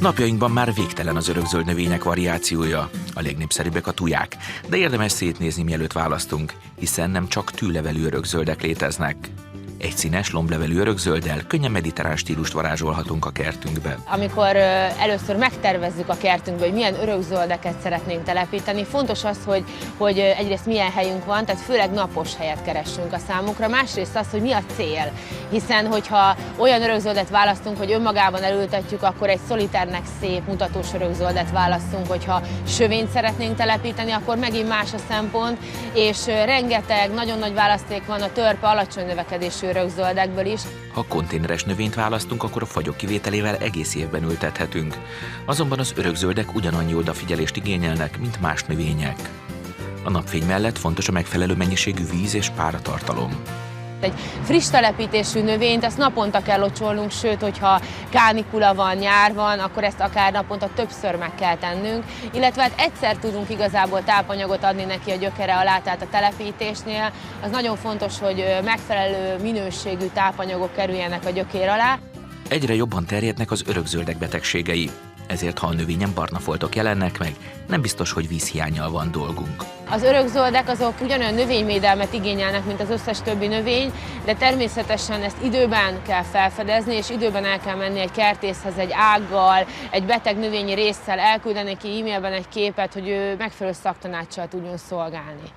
Napjainkban már végtelen az örökzöld növények variációja, a legnépszerűbbek a tuják, de érdemes szétnézni, mielőtt választunk, hiszen nem csak tűlevelű örökzöldek léteznek. Egy színes, lomblevelű örökzölddel könnyen mediterrán stílust varázsolhatunk a kertünkbe. Amikor először megtervezzük a kertünkbe, hogy milyen örökzöldeket szeretnénk telepíteni, fontos az, hogy egyrészt milyen helyünk van, tehát főleg napos helyet keressünk a számunkra, másrészt az, hogy mi a cél. Hiszen, hogyha olyan örökzöldet választunk, hogy önmagában elültetjük, akkor egy szolitárnek szép, mutatós örökzöldet választunk, hogyha sövényt szeretnénk telepíteni, akkor megint más a szempont, és rengeteg, nagyon nagy választék van a törpe alacsony növekedésű örökzöldekből is. Ha konténeres növényt választunk, akkor a fagyok kivételével egész évben ültethetünk. Azonban az örökzöldek ugyanannyi odafigyelést igényelnek, mint más növények. A napfény mellett fontos a megfelelő mennyiségű víz és páratartalom. Egy friss telepítésű növényt azt naponta kell locsolnunk, sőt, hogyha kánikula van, nyár van, akkor ezt akár naponta többször meg kell tennünk, illetve hát egyszer tudunk igazából tápanyagot adni neki a gyökere alá, tehát a telepítésnél. Az nagyon fontos, hogy megfelelő minőségű tápanyagok kerüljenek a gyökér alá. Egyre jobban terjednek az örökzöldek betegségei, ezért ha a növényen barna foltok jelennek meg, nem biztos, hogy vízhiánnyal van dolgunk. Az örökzöldek azok ugyanolyan növényvédelmet igényelnek, mint az összes többi növény, de természetesen ezt időben kell felfedezni, és időben el kell menni egy kertészhez egy ággal, egy beteg növényi résszel, elküldeni ki e-mailben egy képet, hogy ő megfelelő szaktanáccsal tudjon szolgálni.